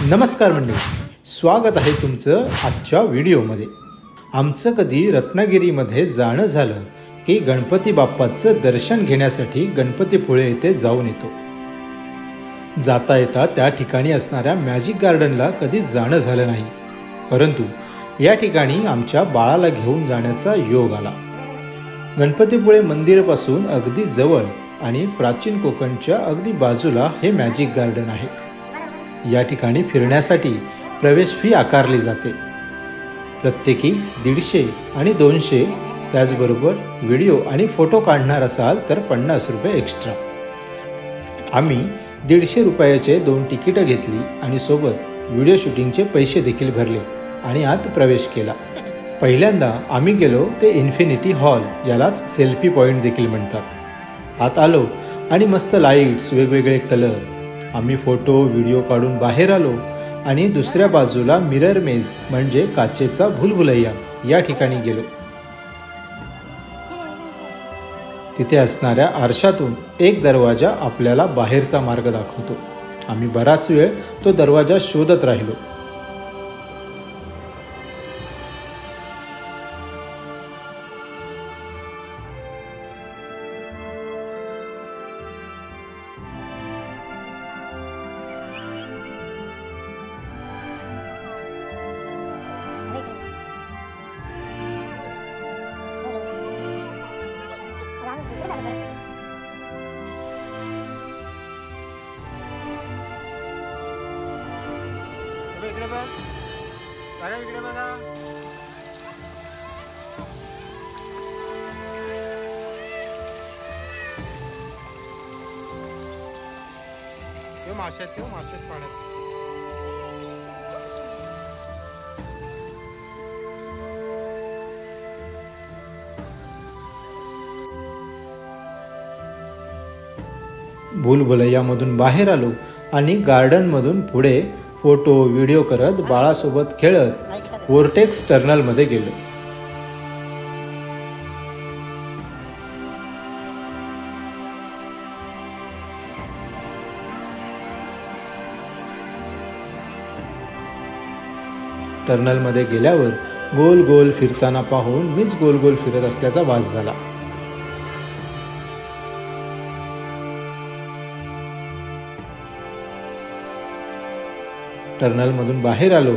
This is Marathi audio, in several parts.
नमस्कार मंडळी, स्वागत आहे तुमचं आजच्या व्हिडिओमध्ये। आमचं कधी रत्नागिरीमध्ये जाणं झालं की गणपती बाप्पाचं दर्शन घेण्यासाठी गणपतीपुळे येथे जाऊन येतो। जाता येता त्या ठिकाणी असणाऱ्या मॅजिक गार्डनला कधी जाणं झालं नाही, परंतु या ठिकाणी आमच्या बाळाला घेऊन जाण्याचा योग आला। गणपतीपुळे मंदिरापासून अगदी जवळ आणि प्राचीन कोकणच्या अगदी बाजूला हे मॅजिक गार्डन आहे। या ठिकाणी फिरण्यासाठी प्रवेश फी आकारली जाते, प्रत्येकी 150 आणि 200। त्याचबरोबर व्हिडिओ आणि फोटो काढणार असाल तर 50 रुपये एक्स्ट्रा। आम्ही 150 रुपयाचे 2 तिकीटं घेतली आणि सोबत व्हिडिओ शूटिंगचे पैसे देखील भरले आणि आत प्रवेश केला। पहिल्यांदा आम्ही गेलो ते इन्फिनिटी हॉल, यालाच सेल्फी पॉइंट देखील म्हणतात। आत आलो आणि मस्त लाईट्स, वेगवेगळे कलर, आम्ही फोटो व्हिडिओ काढून बाहेर आलो आणि दुसऱ्या बाजूला मिरर मेज म्हणजे काचेचा भुलभुलैया या ठिकाणी गेलो। तिथे असणाऱ्या आरशातून एक दरवाजा आपल्याला बाहेरचा मार्ग दाखवतो। आम्ही बराच वेळ तो दरवाजा शोधत राहिलो। माशात पाण्यात भुलभुलैयामधून बाहेर आलो आणि गार्डनमधून पुढे फोटो व्हिडिओ करत बाळासोबत खेळत वोर्टेक्स टर्नलमध्ये गेलो। टर्नलमध्ये गेल्यावर गोल गोल फिरताना पाहून मीच गोल गोल फिरत असल्याचा वास झाला। टर्नलमधून बाहेर आलो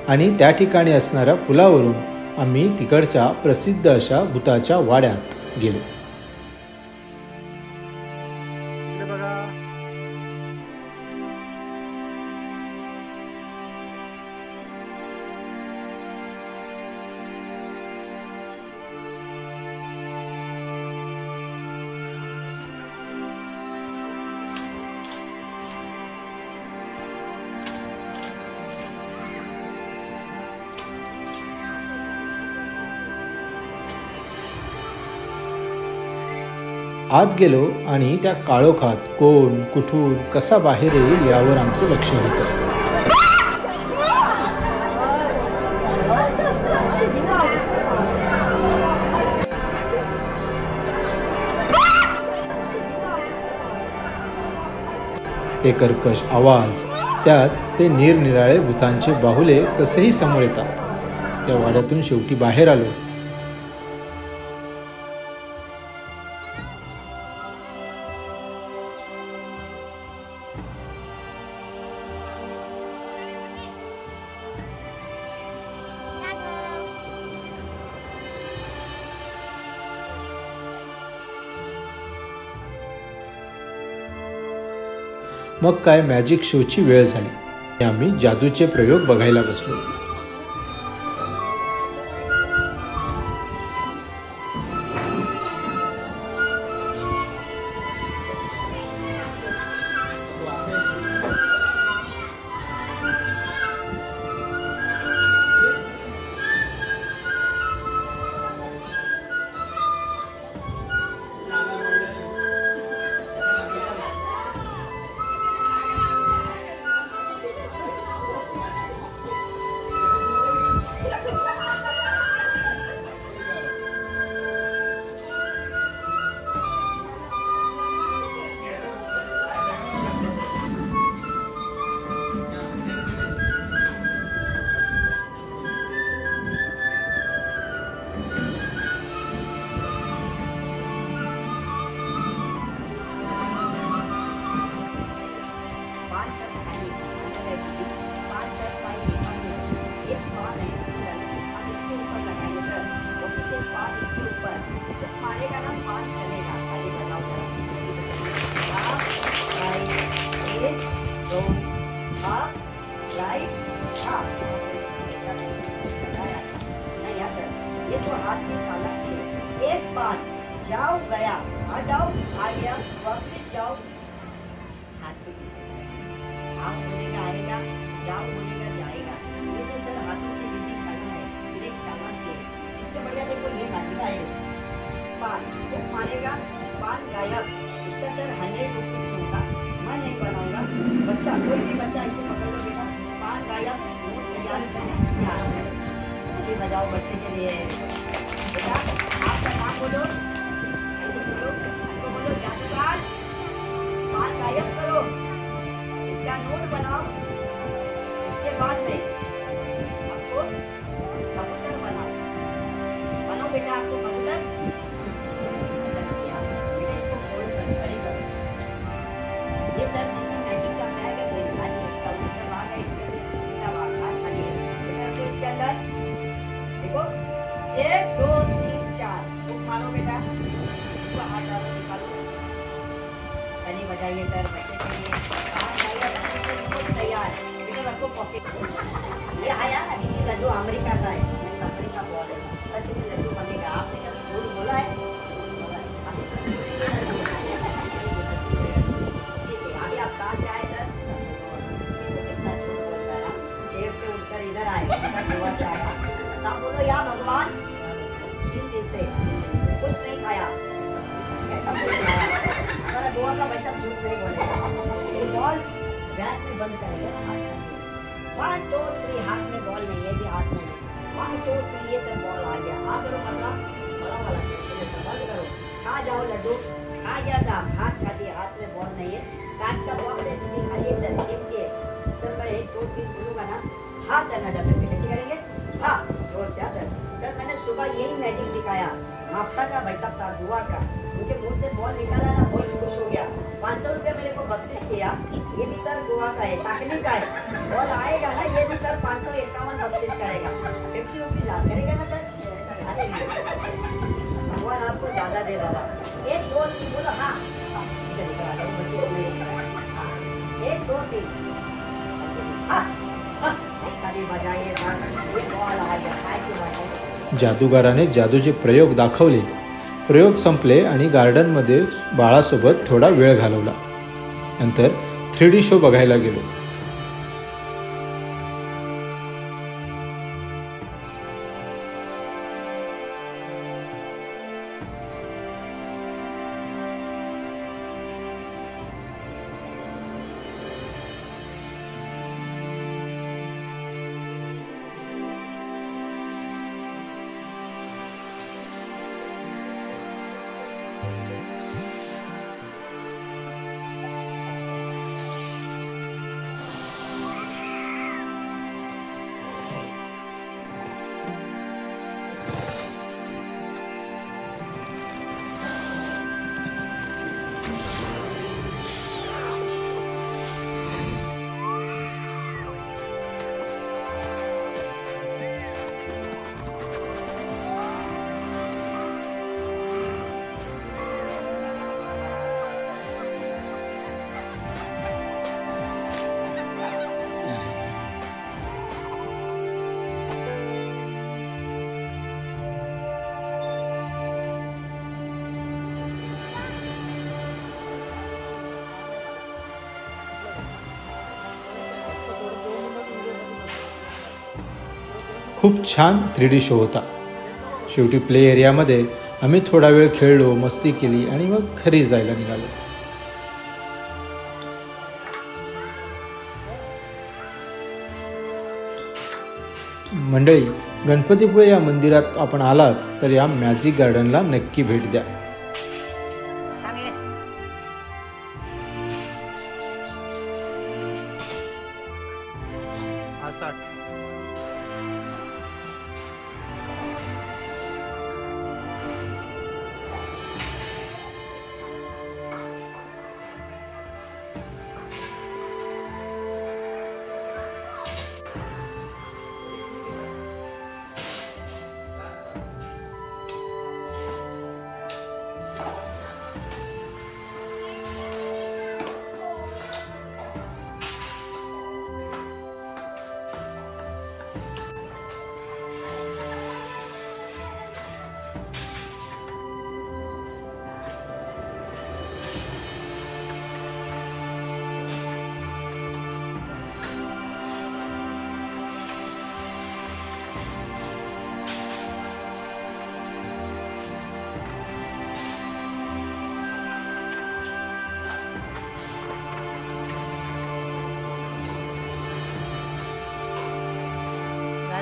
आणि त्या ठिकाणी असणाऱ्या पुलावरून आम्ही तिकडच्या प्रसिद्ध अशा भूताच्या वाड्यात गेलो। आत गेलो आणि त्या काळोखात कोण कुठून कसा बाहेर येईल यावर आमचं लक्ष होतं। ते कर्कश आवाज, त्यात ते निरनिराळे भूतांचे बाहुले कसेही समोर येतात। त्या वाड्यातून शेवटी बाहेर आलो। मग काय मॅजिक शोची वेळ झाली। आम्ही जादूचे प्रयोग बघायला बसलो। पान, जाओ गया, आ जाओ आ गया, वापस जाओ, हाथ के पीछे आप बोलेगा आएगा, जाओ बोलेगा जाएगा। ये तो सर हाथों की विधि कला है, एक चालाक है। इससे बढ़िया देखो ये नाचिका है। पान वो मारेगा, पान गायब। इसका सर 100 रुपीज दूंगा, मैं नहीं बनाऊंगा। बच्चा कोई भी बच्चा ऐसे पकड़ लो बेटा, पान गायब, नोट तैयार, ये बजाओ बच्चे के लिए। बेटा आपका नाम बोलो, ऐसे बोलो, तो बोलो जादूगर पान गायब करो, इसका नोट बनाओ। इसके बाद में आपको कबूतर बनाओ बेटा, आपको कबूतर बेटा इसको फोल्ड कर खड़े करो। ये सर मैजिक का बैग है, कोई खाली इसका उल्टा भाग है, इसके अंदर सीधा भाग हाथ खाली है बेटा। तो इसके अंदर देखो 1 2 3 4 बुक मारो बेटा, इसको हाथ डालो, निकालो, ताली बजाइए सर बच्चे के लिए। तैयार बेटा, रखो पॉकेट। ये आया दीदी लड्डू अमेरिका का है, कंपनी का बॉल है, सच में लड्डू बनेगा। आपने कभी झूठ बोला है? अभी सच बोलेंगे। ठीक है, अभी आप कहाँ से आए सर? कितना झूठ बोलता है, जेब से उठकर इधर आए, पता गोवा से आया। सब बोलो या भगवान 3 दिन से कुछ नहीं खाया, ऐसा बोल आया। हमारा गोवा का पैसा झूठ नहीं बोलेगा। ये बॉल बैग में बंद करेगा, 1 2 3 हाथ में बॉल नहीं है, भी हाथ में 1 2 3 ये सब बॉल आ गया। आ करो मतलब बड़ा वाला शेप बंद करो। खा जाओ लड्डू, खा गया साहब, हाथ खाली, हाथ में बॉल नहीं है। कांच का बॉक्स है, दीदी खाली सर इनके सर मैं 1 2 3 बोलूँगा ना, हाथ करना डब्बे पे, कैसे करेंगे? हाँ जोर से। सर मैंने सुबह यही मैजिक दिखाया, मापसा का भाई साहब का दुआ का, उनके मुंह से बॉल निकाला ना, बहुत खुश हो गया। 500 रुपये मेरे को बख्शिश किया। ये भी सर गोवा का है, ताकली का है, बॉल आएगा ना ये भी सर 551 बख्शिश करेगा, 50 रुपीज आप करेगा ना सर। अरे भगवान आपको ज्यादा दे रहा है। 1 2 3 बोलो, हाँ 1 2 3 ताली बजाइए सर, ये बॉल आ गया। जादूगाराने जादूचे प्रयोग दाखवले, प्रयोग संपले आणि गार्डनमध्ये बाळासोबत थोडा वेळ घालवला। नंतर 3D शो बघायला गेलो। खूप छान 3D शो होता। शेवटी प्ले एरियामध्ये आम्ही थोडा वेळ खेळलो, मस्ती केली आणि मग घरी जायला निघालो। मंडळी, गणपतीपुळे या मंदिरात आपण आलात तर या मॅजिक गार्डनला नक्की भेट द्या।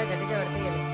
घाटीच्या वरती गेलो.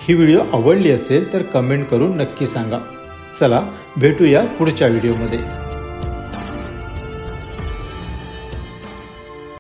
ही व्हिडिओ आवडली असेल तर कमेंट करून नक्की सांगा. चला भेटूया पुढच्या व्हिडिओमध्ये.